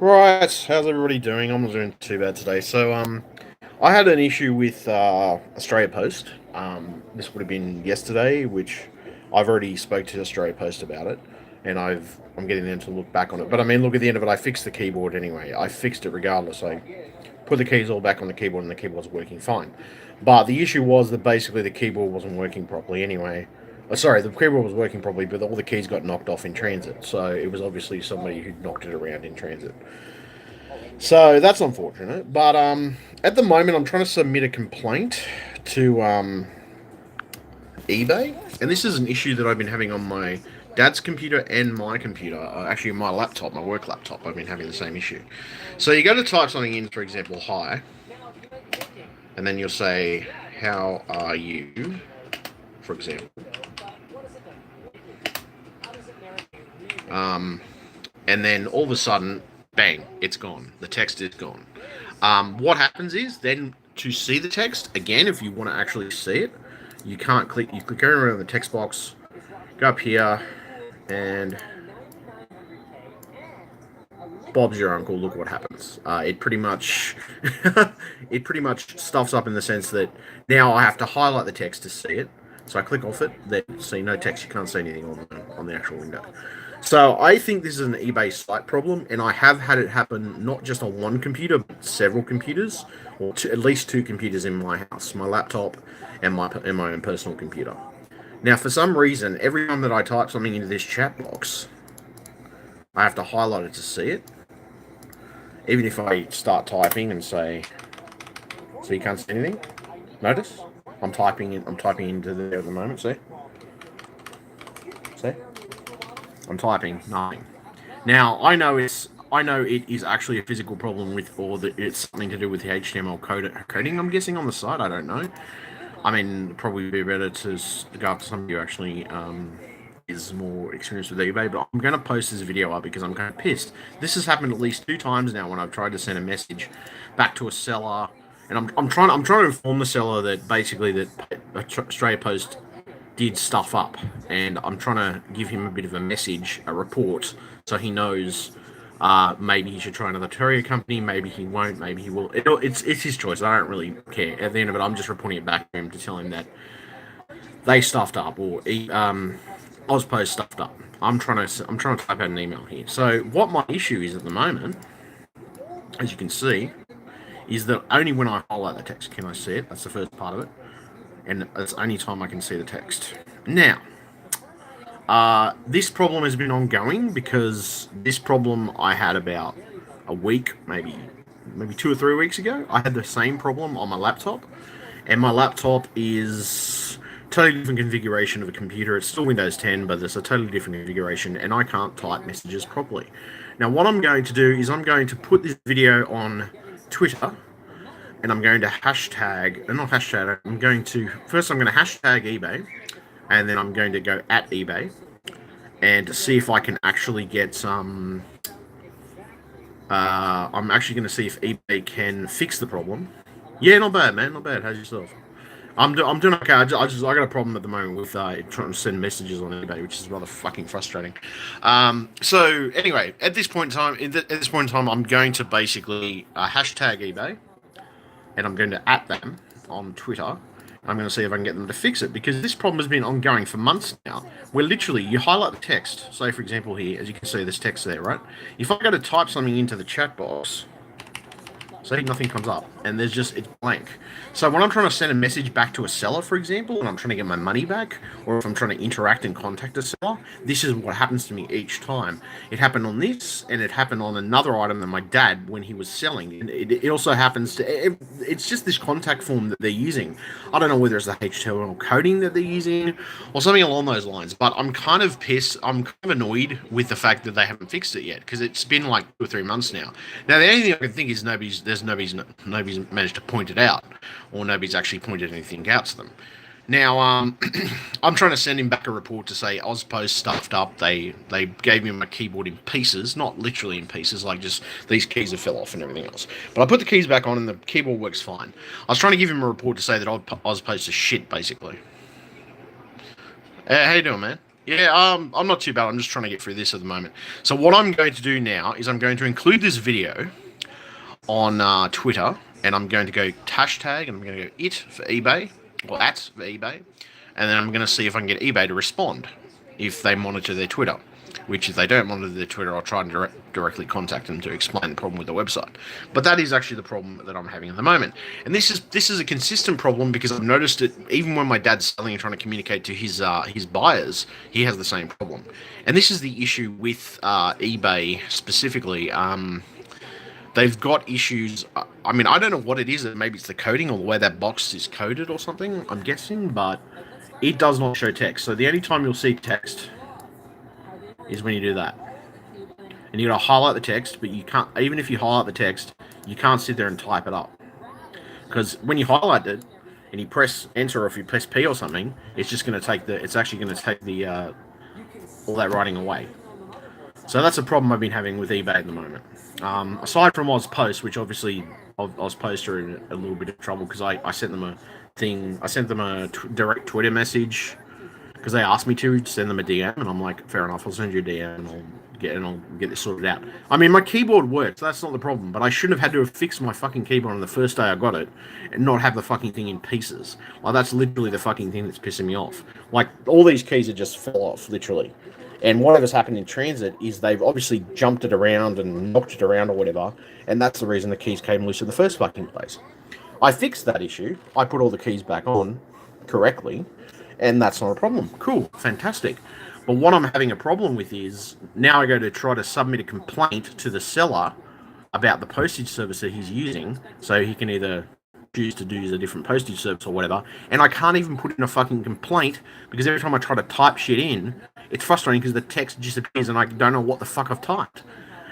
Right, how's everybody doing? I'm not doing too bad today. I had an issue with Australia Post. This would have been yesterday, which I've already spoke to Australia Post about it, and I'm getting them to look back on it. But I mean, look, at the end of it, I fixed the keyboard anyway. I fixed it regardless. I put the keys all back on the keyboard, and the keyboard's working fine. But the issue was that basically the keyboard wasn't working properly anyway. Sorry, the keyboard was working properly, but all the keys got knocked off in transit. So it was obviously somebody who knocked it around in transit. So that's unfortunate. But at the moment, I'm trying to submit a complaint to eBay, and this is an issue that I've been having on my dad's computer and my computer. Actually, my laptop, my work laptop, I've been having the same issue. So you go to type something in, for example, hi, and then you'll say, "How are you?" For example. Um, and then all of a sudden, bang, it's gone. The text is gone. What happens is then to see the text again, if you want to actually see it, you can't click. You click around the text box, go up here, and Bob's your uncle. Look what happens. It pretty much, it pretty much stuffs up in the sense that now I have to highlight the text to see it. So I click off it. Then see no text. You can't see anything on the actual window. So I think this is an eBay site problem, and I have had it happen not just on one computer, but several computers, or at least two computers in my house, my laptop and my own personal computer. Now, for some reason, every time that I type something into this chat box, I have to highlight it to see it. Even if I start typing and say, so you can't see anything. Notice I'm typing into there at the moment. See. I'm typing nothing. Now I know it is actually a physical problem with, or that it's something to do with the HTML coding. I'm guessing on the site. I don't know. I mean, probably be better to go after somebody who actually is more experienced with eBay. But I'm going to post this video up because I'm kind of pissed. This has happened at least 2 times now when I've tried to send a message back to a seller, and I'm trying to inform the seller that basically that Australia Post did stuff up, and I'm trying to give him a bit of a message, a report, so he knows. Maybe he should try another courier company. Maybe he won't. Maybe he will. It's his choice. I don't really care. At the end of it, I'm just reporting it back to him to tell him that they stuffed up, or Ozpost stuffed up. I'm trying to type out an email here. So what my issue is at the moment, as you can see, is that only when I highlight the text can I see it. That's the first part of it, and it's only time I can see the text. Now, this problem has been ongoing because this problem I had about a week, maybe 2 or 3 weeks ago. I had the same problem on my laptop, and my laptop is totally different configuration of a computer. It's still Windows 10, but it's a totally different configuration, and I can't type messages properly. Now, what I'm going to do is I'm going to put this video on Twitter, and I'm going to hashtag, not hashtag, I'm going to hashtag eBay, and then I'm going to go at eBay and see if I can actually get some. I'm actually going to see if eBay can fix the problem. Yeah, not bad, man. Not bad. How's yourself? I'm doing okay. I got a problem at the moment with trying to send messages on eBay, which is rather fucking frustrating. So anyway, at this point in time, I'm going to basically hashtag eBay, and I'm going to at them on Twitter. I'm going to see if I can get them to fix it, because this problem has been ongoing for months now. Where literally you highlight the text. Say, for example, here, as you can see, this text there, right? If I go to type something into the chat box, see, nothing comes up, and it's blank. So when I'm trying to send a message back to a seller, for example, and I'm trying to get my money back, or if I'm trying to interact and contact a seller, this is what happens to me each time. It happened on this, and it happened on another item that my dad, when he was selling. And it also happens to, it's just this contact form that they're using. I don't know whether it's the HTML coding that they're using, or something along those lines, but I'm kind of pissed, I'm kind of annoyed with the fact that they haven't fixed it yet, because it's been like 2 or 3 months now. Now, the only thing I can think is nobody's managed to point it out, or nobody's actually pointed anything out to them. Now, I'm trying to send him back a report to say Ozpost stuffed up. They gave me my keyboard in pieces, not literally in pieces, like just these keys have fell off and everything else. But I put the keys back on and the keyboard works fine. I was trying to give him a report to say that Ozpost is shit, basically. How you doing, man? Yeah, I'm not too bad. I'm just trying to get through this at the moment. So what I'm going to do now is I'm going to include this video on Twitter, and I'm going to go hashtag, and I'm going to go it for eBay, or at for eBay, and then I'm going to see if I can get eBay to respond if they monitor their Twitter. Which, if they don't monitor their Twitter, I'll try and directly contact them to explain the problem with the website. But that is actually the problem that I'm having at the moment, and this is a consistent problem because I've noticed it even when my dad's selling and trying to communicate to his buyers, he has the same problem, and this is the issue with eBay specifically. They've got issues. I mean, I don't know what it is. Maybe it's the coding or the way that box is coded or something, I'm guessing, but it does not show text. So the only time you'll see text is when you do that. And you got to highlight the text, but you can't, even if you highlight the text, you can't sit there and type it up. Because when you highlight it and you press enter, or if you press P or something, it's just going to take it's actually going to take the, all that writing away. So that's a problem I've been having with eBay at the moment. Aside from Ozpost, which obviously Ozpost are in a little bit of trouble because I sent them a thing. I sent them a direct Twitter message because they asked me to send them a DM, and I'm like, fair enough, I'll send you a DM and I'll get this sorted out. I mean, my keyboard works, that's not the problem, but I shouldn't have had to have fixed my fucking keyboard on the first day I got it and not have the fucking thing in pieces. Like, that's literally the fucking thing that's pissing me off. Like, all these keys are just fell off, literally. And whatever's happened in transit is they've obviously jumped it around and knocked it around or whatever, and that's the reason the keys came loose in the first fucking place. I fixed that issue. I put all the keys back on correctly, and that's not a problem. Cool, fantastic. But what I'm having a problem with is now I go to try to submit a complaint to the seller about the postage service that he's using, so he can either choose to use a different postage service or whatever, and I can't even put in a fucking complaint because every time I try to type shit in, it's frustrating because the text disappears and I don't know what the fuck I've typed.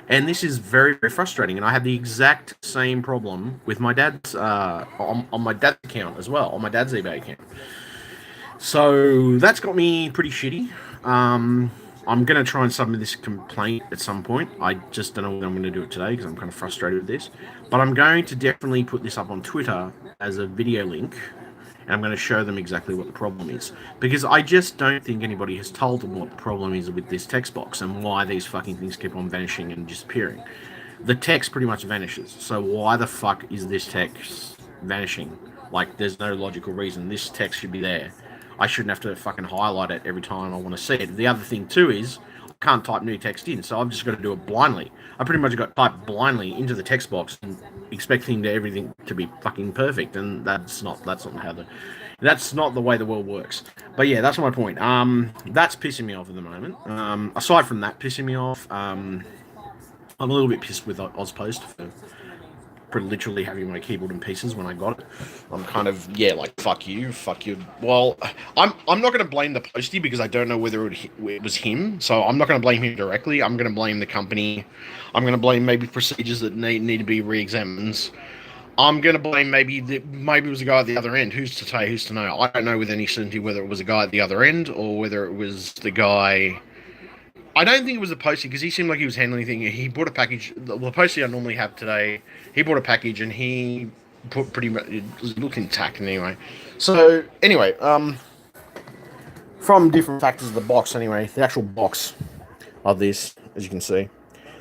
And this is very, very frustrating. And I had the exact same problem with my dad's, on my dad's account as well, on my dad's eBay account. So that's got me pretty shitty. I'm going to try and submit this complaint at some point. I just don't know whether I'm going to do it today because I'm kind of frustrated with this. But I'm going to definitely put this up on Twitter as a video link. And I'm going to show them exactly what the problem is. Because I just don't think anybody has told them what the problem is with this text box and why these fucking things keep on vanishing and disappearing. The text pretty much vanishes. So why the fuck is this text vanishing? Like, there's no logical reason. This text should be there. I shouldn't have to fucking highlight it every time I want to see it. The other thing, too, is I can't type new text in, so I've just got to do it blindly. I pretty much got typed blindly into the text box and expecting everything to be fucking perfect, and that's not the way the world works. But yeah, that's my point. That's pissing me off at the moment. Aside from that pissing me off, I'm a little bit pissed with Ozpost for literally having my keyboard in pieces when I got it. I'm kind of, yeah, like, fuck you. Well, I'm not going to blame the postie because I don't know whether it was him, so I'm not going to blame him directly. I'm going to blame the company. I'm going to blame maybe procedures that need to be re-examined. I'm going to blame maybe it was a guy at the other end. Who's to say, who's to know? I don't know with any certainty whether it was a guy at the other end or whether it was the guy. I don't think it was the postie because he seemed like he was handling things. He bought a package. The postie I normally have today, he bought a package and he put pretty much, it looked intact anyway. So anyway, from different factors of the box anyway, the actual box of this, as you can see,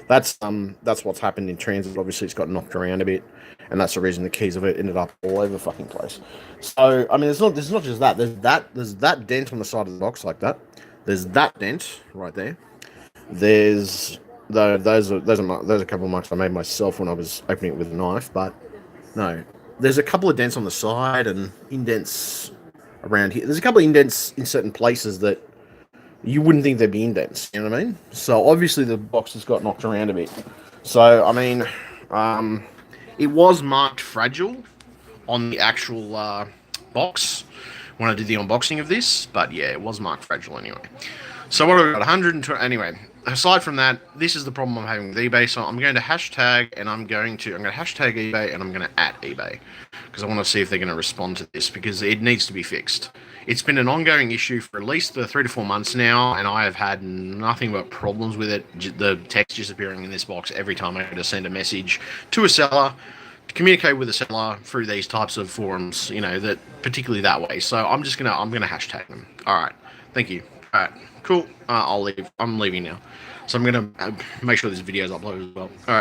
that's what's happened in transit. Obviously, it's got knocked around a bit, and that's the reason the keys of it ended up all over the fucking place. So I mean, there's not just that. There's that dent on the side of the box like that. There's that dent right there. Those are a couple of marks I made myself when I was opening it with a knife, but no, there's a couple of dents on the side and indents around here. There's a couple of indents in certain places that you wouldn't think there'd be indents. You know what I mean? So obviously the box has got knocked around a bit. So I mean, it was marked fragile on the actual box when I did the unboxing of this, but yeah, it was marked fragile anyway. So what have we got? 120. Anyway, aside from that, this is the problem I'm having with eBay. So I'm going to hashtag, and I'm going to hashtag eBay, and I'm going to at eBay because I want to see if they're going to respond to this because it needs to be fixed. It's been an ongoing issue for at least 3 to 4 months now, and I have had nothing but problems with it. The text disappearing in this box every time I go to send a message to a seller, to communicate with a seller through these types of forums, that particularly that way. So I'm gonna hashtag them. All right, thank you. Alright, cool. I'll leave. I'm leaving now. So I'm going to make sure this video is uploaded as well. Alright.